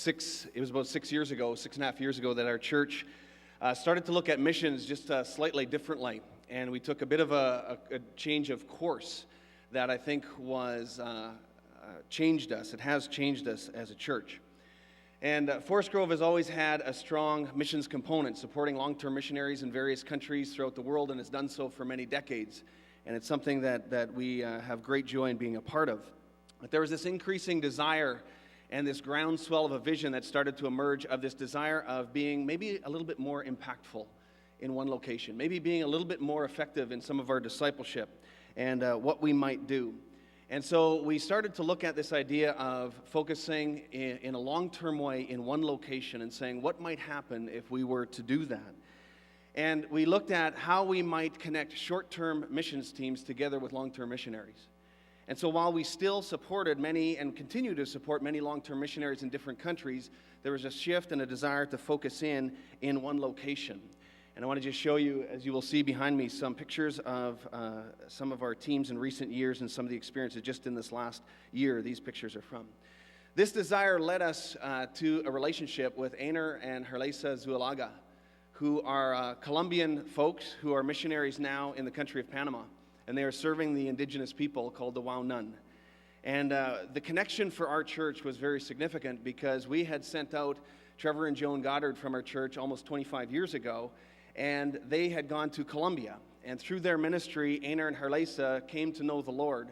about 6.5 years ago, that our church started to look at missions just slightly differently. And we took a bit of a change of course that I think was changed us. It has changed us as a church. And Forest Grove has always had a strong missions component, supporting long-term missionaries in various countries throughout the world, and has done so for many decades. And it's something that we have great joy in being a part of. But there was this increasing desire and this groundswell of a vision that started to emerge of this desire of being maybe a little bit more impactful in one location, maybe being a little bit more effective in some of our discipleship and what we might do. And so we started to look at this idea of focusing in a long-term way in one location and saying, what might happen if we were to do that? And we looked at how we might connect short-term missions teams together with long-term missionaries. And so while we still supported many and continue to support many long-term missionaries in different countries, there was a shift and a desire to focus in one location. And I want to just show you, as you will see behind me, some pictures of some of our teams in recent years and some of the experiences just in this last year these pictures are from. This desire led us to a relationship with Enns and Zulaga, who are Colombian folks who are missionaries now in the country of Panama. And they are serving the indigenous people called the Waunun. And the connection for our church was very significant because we had sent out Trevor and Joan Goddard from our church almost 25 years ago, and they had gone to Colombia. And through their ministry, Einar and Harlesa came to know the Lord.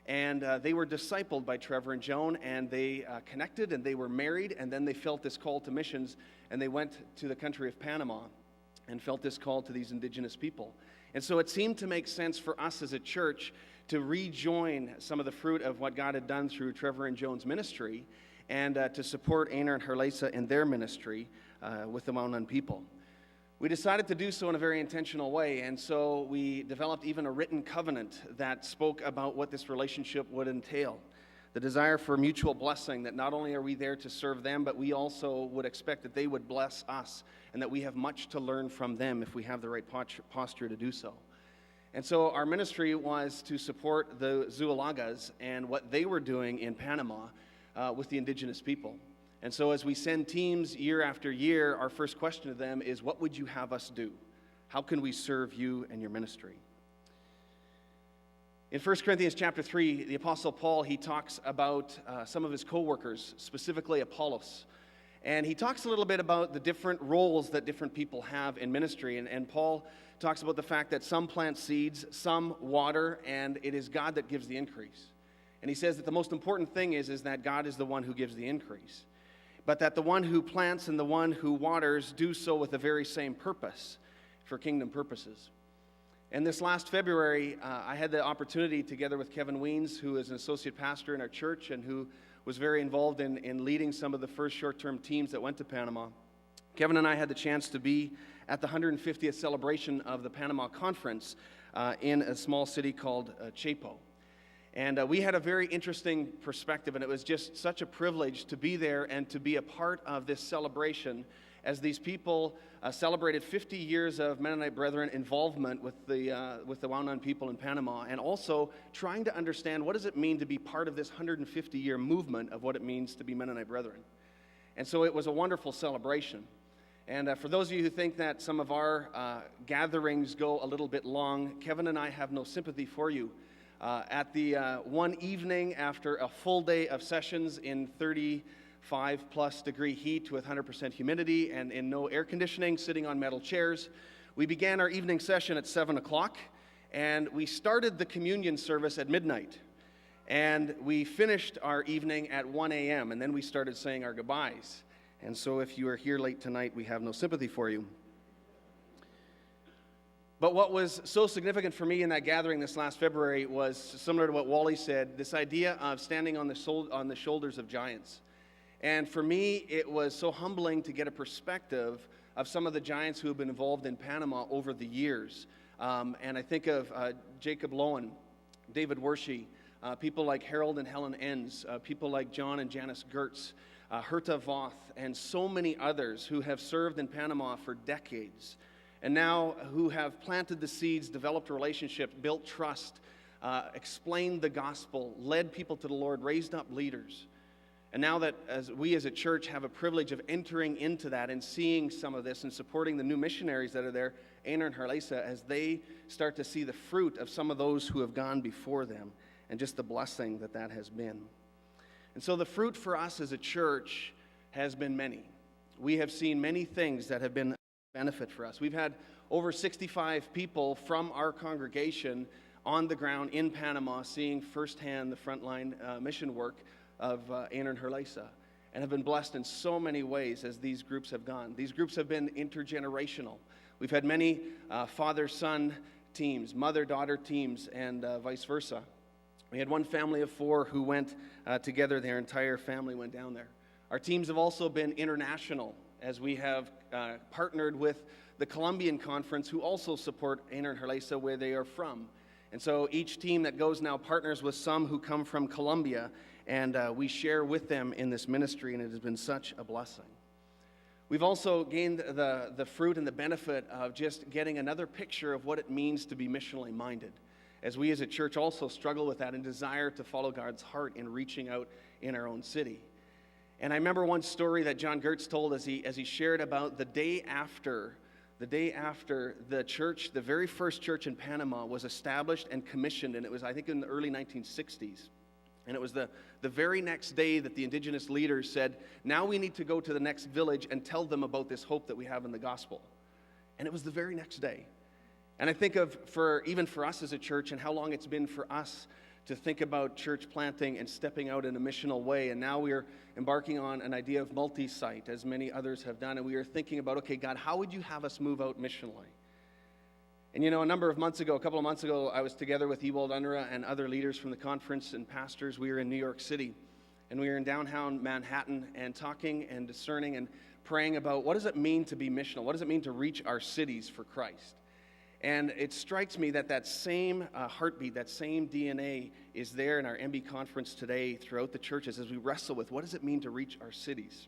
And they were discipled by Trevor and Joan, and they connected, and they were married, and then they felt this call to missions, and they went to the country of Panama and felt this call to these indigenous people. And so it seemed to make sense for us as a church to rejoin some of the fruit of what God had done through Trevor and Joan's ministry and to support Einar and Harlesa in their ministry with the Waunun people. We decided to do so in a very intentional way, and so we developed even a written covenant that spoke about what this relationship would entail. The desire for mutual blessing, that not only are we there to serve them, but we also would expect that they would bless us and that we have much to learn from them if we have the right posture to do so. And so our ministry was to support the Zulagas and what they were doing in Panama with the indigenous people. And so as we send teams year after year, our first question to them is, what would you have us do? How can we serve you and your ministry? In 1 Corinthians chapter 3, the Apostle Paul, he talks about some of his co-workers, specifically Apollos. And he talks a little bit about the different roles that different people have in ministry. And Paul talks about the fact that some plant seeds, some water, and it is God that gives the increase. And he says that the most important thing is that God is the one who gives the increase. But that the one who plants and the one who waters do so with the very same purpose, for kingdom purposes. And this last February, I had the opportunity, together with Kevin Weens, who is an associate pastor in our church and who was very involved in leading some of the first short-term teams that went to Panama. Kevin and I had the chance to be at the 150th celebration of the Panama Conference in a small city called Chepo. And we had a very interesting perspective, and it was just such a privilege to be there and to be a part of this celebration as these people celebrated 50 years of Mennonite Brethren involvement with the Waunun people in Panama, and also trying to understand what does it mean to be part of this 150-year movement of what it means to be Mennonite Brethren. And so it was a wonderful celebration. And for those of you who think that some of our gatherings go a little bit long, Kevin and I have no sympathy for you. At the one evening after a full day of sessions in 35-plus degree heat with 100% humidity and in no air conditioning, sitting on metal chairs, we began our evening session at 7 o'clock, and we started the communion service at midnight. And we finished our evening at 1 a.m., and then we started saying our goodbyes. And so if you are here late tonight, we have no sympathy for you. But what was so significant for me in that gathering this last February was similar to what Wally said, this idea of standing on the shoulders of giants. And for me, it was so humbling to get a perspective of some of the giants who have been involved in Panama over the years. And I think of Jacob Lowen, David Wershey, people like Harold and Helen Enns, people like John and Janice Gertz, Herta Voth, and so many others who have served in Panama for decades. And now who have planted the seeds, developed a relationship, built trust, explained the gospel, led people to the Lord, raised up leaders. And now that as a church have a privilege of entering into that and seeing some of this and supporting the new missionaries that are there, Einar and Harlesa, as they start to see the fruit of some of those who have gone before them and just the blessing that that has been. And so the fruit for us as a church has been many. We have seen many things that have been a benefit for us. We've had over 65 people from our congregation on the ground in Panama seeing firsthand the frontline mission work of Einar and Harlesa, and have been blessed in so many ways as these groups have gone. These groups have been intergenerational. We've had many father-son teams, mother-daughter teams, and vice versa. We had one family of 4 who went together. Their entire family went down there. Our teams have also been international, as we have partnered with the Colombian Conference, who also support Einar and Harlesa where they are from. And so each team that goes now partners with some who come from Colombia, and we share with them in this ministry, and it has been such a blessing. We've also gained the fruit and the benefit of just getting another picture of what it means to be missionally minded, as we as a church also struggle with that and desire to follow God's heart in reaching out in our own city. And I remember one story that John Gertz told as he shared about the day after the church, the very first church in Panama was established and commissioned, and it was, I think, in the early 1960s. And it was the very next day that the indigenous leaders said, now we need to go to the next village and tell them about this hope that we have in the gospel. And it was the very next day. And I think of, even for us as a church, and how long it's been for us to think about church planting and stepping out in a missional way. And now we are embarking on an idea of multi-site, as many others have done. And we are thinking about, okay, God, how would you have us move out missionally? And a couple of months ago, I was together with Ewald Unruh and other leaders from the conference and pastors. We were in New York City, and we were in downtown Manhattan and talking and discerning and praying about what does it mean to be missional? What does it mean to reach our cities for Christ? And it strikes me that same heartbeat, that same DNA is there in our MB conference today throughout the churches as we wrestle with what does it mean to reach our cities.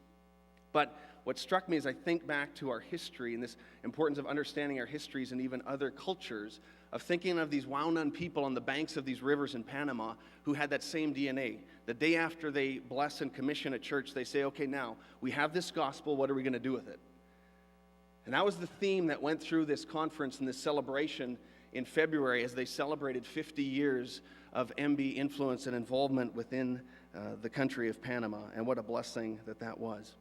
But what struck me as I think back to our history and this importance of understanding our histories and even other cultures, of thinking of these Waunan people on the banks of these rivers in Panama who had that same DNA. The day after they bless and commission a church, they say, okay, now we have this gospel, what are we going to do with it? And that was the theme that went through this conference and this celebration in February as they celebrated 50 years of MB influence and involvement within the country of Panama, and what a blessing that was.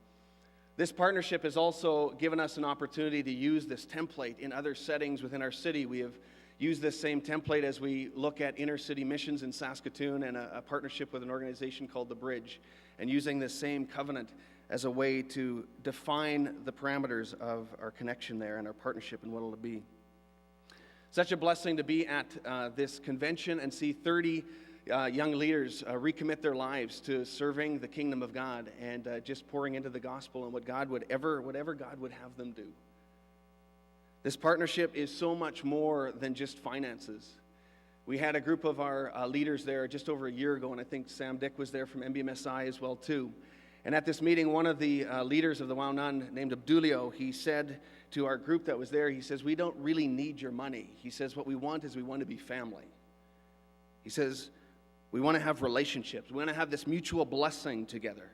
This partnership has also given us an opportunity to use this template in other settings within our city. We have used this same template as we look at inner city missions in Saskatoon and a partnership with an organization called The Bridge, and using this same covenant as a way to define the parameters of our connection there and our partnership and what it'll be. Such a blessing to be at this convention and see 30 young leaders recommit their lives to serving the kingdom of God and just pouring into the gospel and whatever God would have them do. This partnership is so much more than just finances. We had a group of our leaders there just over a year ago, and I think Sam Dick was there from MBMSI as well too. And at this meeting, one of the leaders of the Waunan, named Abdulio, he said to our group that was there, he says, we don't really need your money. He says, what we want is we want to be family. He says, we want to have relationships. We want to have this mutual blessing together.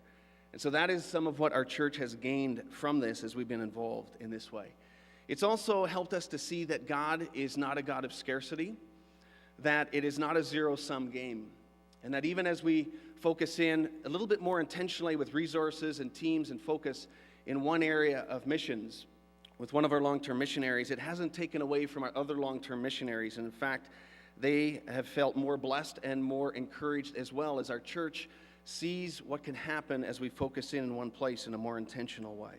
And so that is some of what our church has gained from this as we've been involved in this way. It's also helped us to see that God is not a God of scarcity, that it is not a zero-sum game, and that even as we focus in a little bit more intentionally with resources and teams and focus in one area of missions with one of our long-term missionaries, it hasn't taken away from our other long-term missionaries. And in fact, they have felt more blessed and more encouraged as well as our church sees what can happen as we focus in one place in a more intentional way.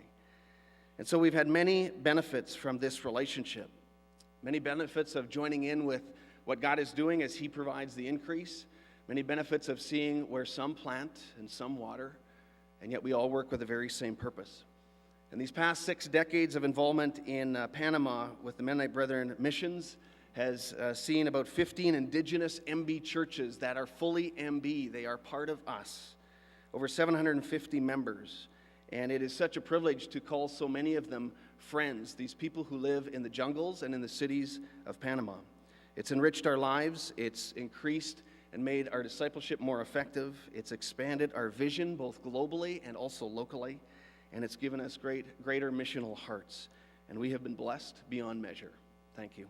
And so we've had many benefits from this relationship, many benefits of joining in with what God is doing as He provides the increase, many benefits of seeing where some plant and some water, and yet we all work with the very same purpose. And these past 6 decades of involvement in Panama with the Mennonite Brethren missions has seen about 15 indigenous MB churches that are fully MB. They are part of us. Over 750 members. And it is such a privilege to call so many of them friends, these people who live in the jungles and in the cities of Panama. It's enriched our lives, it's increased and made our discipleship more effective. It's expanded our vision both globally and also locally, and it's given us greater missional hearts. And we have been blessed beyond measure. Thank you.